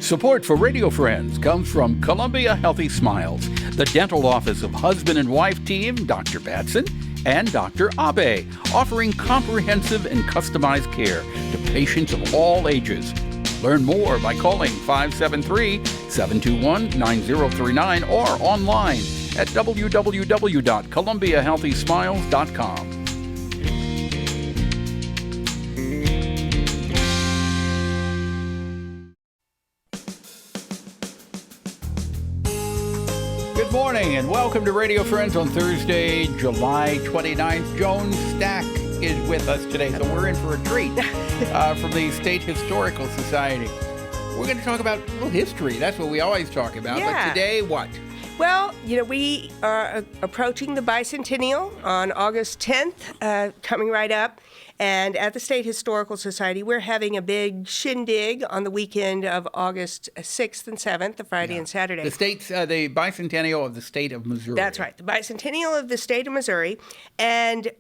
Support for Radio Friends comes from Columbia Healthy Smiles, the dental office of husband and wife team Dr. Batson and Dr. Abe, offering comprehensive and customized care to patients of all ages. Learn more by calling 573-721-9039 or online at www.columbiahealthysmiles.com. Good morning and welcome to Radio Friends on Thursday, July 29th. JOAN STACK is with us today, so we're in for a treat from the State Historical Society. We're going to talk about history. That's what we always talk about. Yeah. But today, what? Well, we are approaching the Bicentennial on August 10th, coming right up. And at the State Historical Society, we're having a big shindig on the weekend of August 6th and 7th, the Friday and Saturday. The Bicentennial of the State of Missouri. That's right, the Bicentennial of the State of Missouri. And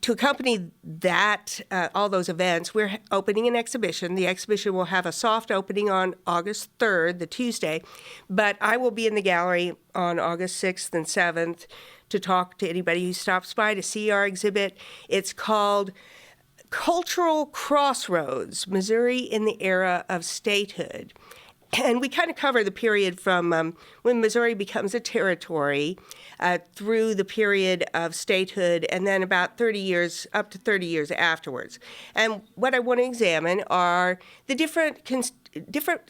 to accompany that, all those events, we're opening an exhibition. The exhibition will have a soft opening on August 3rd, the Tuesday, but I will be in the gallery on August 6th and 7th to talk to anybody who stops by to see our exhibit. It's called Cultural Crossroads, Missouri in the Era of Statehood. And we kind of cover the period from when Missouri becomes a territory through the period of statehood and then about 30 years, up to 30 years afterwards. And what I want to examine are the different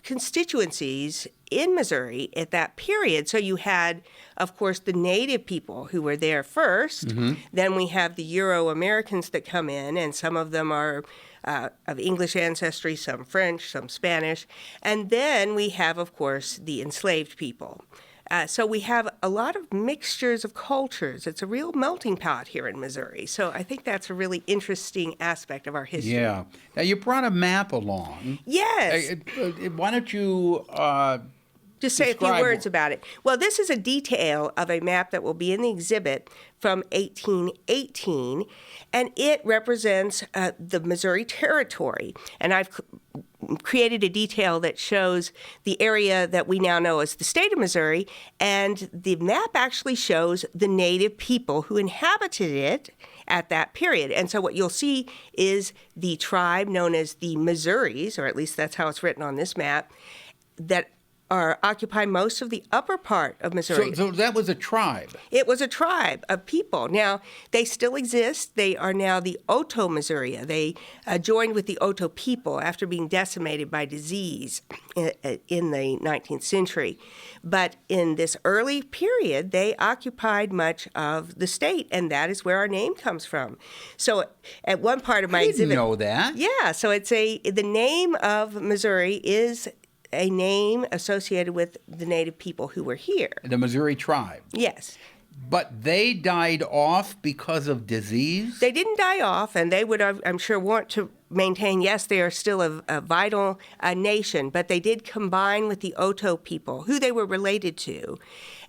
constituencies in Missouri at that period. So you had, of course, the native people who were there first. Mm-hmm. Then we have the Euro-Americans that come in, and some of them are of English ancestry, some French, some Spanish. And then we have, of course, the enslaved people. So we have a lot of mixtures of cultures. It's a real melting pot here in Missouri. So I think that's a really interesting aspect of our history. Yeah. Now, you brought a map along. Yes. Why don't you just say a few words about it. Well, this is a detail of a map that will be in the exhibit from 1818, and it represents the Missouri Territory. And I've created a detail that shows the area that we now know as the state of Missouri, and the map actually shows the native people who inhabited it at that period. And so what you'll see is the tribe known as the Missouris, or at least that's how it's written on this map, that occupy most of the upper part of Missouri. So that was a tribe. It was a tribe of people. Now, they still exist. They are now the Oto Missouria. They joined with the Oto people after being decimated by disease in the 19th century. But in this early period, they occupied much of the state, and that is where our name comes from. So at one part of my exhibit... I didn't know that. Yeah, so the name of Missouri is a name associated with the native people who were here. The Missouri tribe. Yes. But they died off because of disease? They didn't die off, and they would, I'm sure, want to maintain, yes, they are still a vital nation, but they did combine with the Oto people, who they were related to.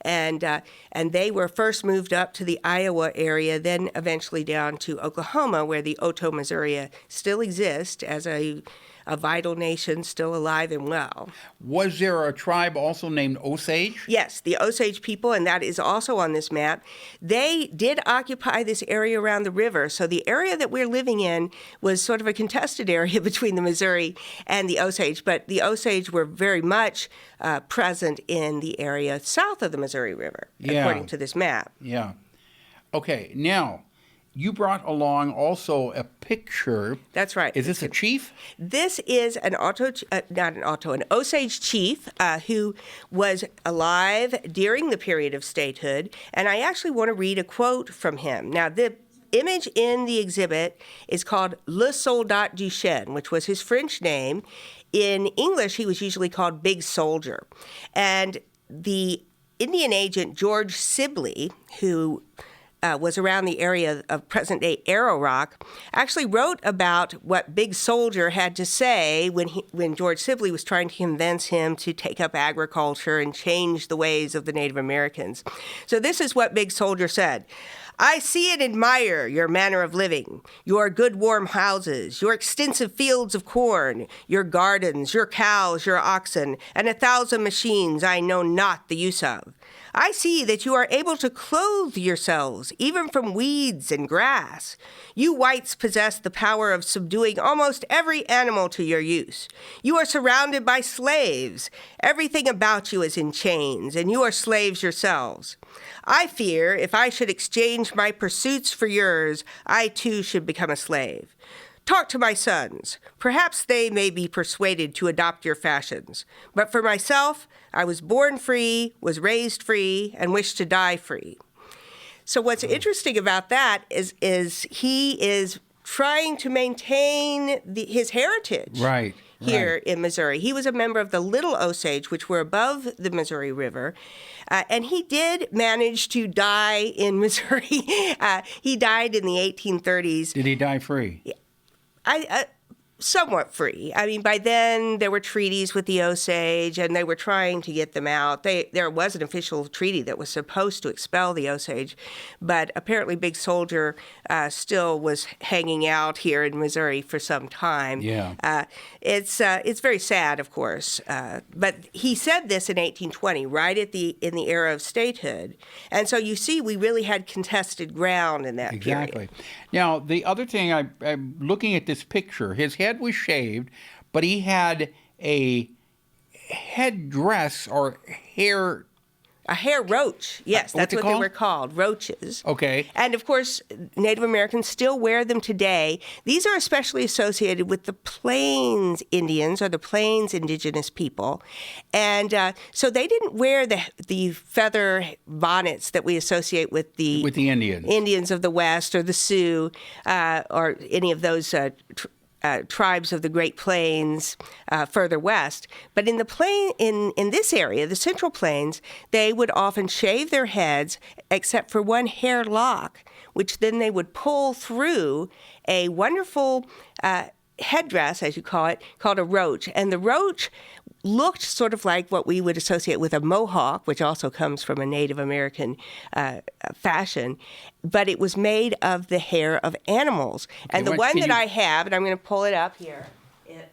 And they were first moved up to the Iowa area, then eventually down to Oklahoma, where the Oto Missouria still exists as a vital nation, still alive and well. Was there a tribe also named Osage? Yes, the Osage people, and that is also on this map. They did occupy this area around the river, so the area that we're living in was sort of a contested area between the Missouri and the Osage, but the Osage were very much present in the area south of the Missouri River, according to this map. Yeah. Okay, now, you brought along also a picture. That's right. Is this a chief? This is an Osage chief who was alive during the period of statehood, and I actually want to read a quote from him. Now, the image in the exhibit is called Le Soldat du Chêne, which was his French name. In English, he was usually called Big Soldier. And the Indian agent George Sibley, who was around the area of present-day Arrow Rock, actually wrote about what Big Soldier had to say when George Sibley was trying to convince him to take up agriculture and change the ways of the Native Americans. So this is what Big Soldier said. I see and admire your manner of living, your good warm houses, your extensive fields of corn, your gardens, your cows, your oxen, and 1,000 machines I know not the use of. I see that you are able to clothe yourselves, even from weeds and grass. You whites possess the power of subduing almost every animal to your use. You are surrounded by slaves. Everything about you is in chains, and you are slaves yourselves. I fear if I should exchange my pursuits for yours, I too should become a slave. Talk to my sons. Perhaps they may be persuaded to adopt your fashions. But for myself, I was born free, was raised free, and wish to die free. So what's interesting about that is he is trying to maintain his heritage here in Missouri. He was a member of the Little Osage, which were above the Missouri River, and he did manage to die in Missouri. He died in the 1830s. Did he die free? Somewhat free. I mean, by then there were treaties with the Osage, and they were trying to get them out. There was an official treaty that was supposed to expel the Osage, but apparently Big Soldier still was hanging out here in Missouri for some time. Yeah. It's very sad, of course. But he said this in 1820, right in the era of statehood, and so you see, we really had contested ground in that period. Now, the other thing, I'm looking at this picture, his head was shaved, but he had a headdress or hair... A hair roach. Yes, that's what they were called, roaches. Okay. And, of course, Native Americans still wear them today. These are especially associated with the Plains Indians, or the Plains indigenous people. And so they didn't wear the feather bonnets that we associate with the Indians. Indians of the West, or the Sioux, or any of those tribes of the Great Plains further west. But in this area, the Central Plains, they would often shave their heads except for one hair lock, which then they would pull through a wonderful headdress, as you call it, called a roach. And the roach looked sort of like what we would associate with a mohawk, which also comes from a Native American fashion, but it was made of the hair of animals. And the one that I have, and I'm going to pull it up here,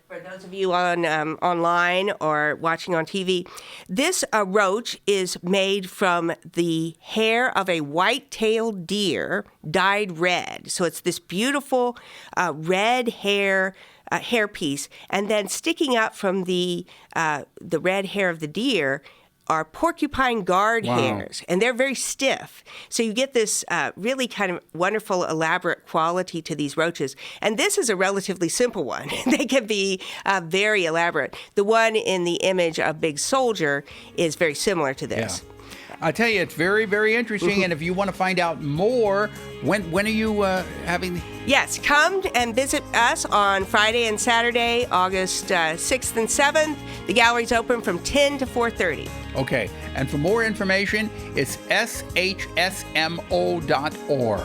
for those of you online or watching on TV, this roach is made from the hair of a white-tailed deer dyed red. So it's this beautiful red hairpiece, and then sticking up from the red hair of the deer are porcupine guard hairs, and they're very stiff. So you get this really kind of wonderful, elaborate quality to these roaches. And this is a relatively simple one. They can be very elaborate. The one in the image of Big Soldier is very similar to this. Yeah. I tell you, it's very, very interesting. And if you want to find out more, when are you having... Yes, come and visit us on Friday and Saturday, August 6th and 7th. The gallery's open from 10 to 4:30. Okay, and for more information, it's shsmo.org.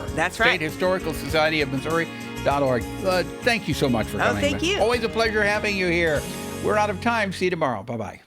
That's right. State Historical Society of Missouri.org. Thank you so much for coming. Oh, thank you. Always a pleasure having you here. We're out of time. See you tomorrow. Bye-bye.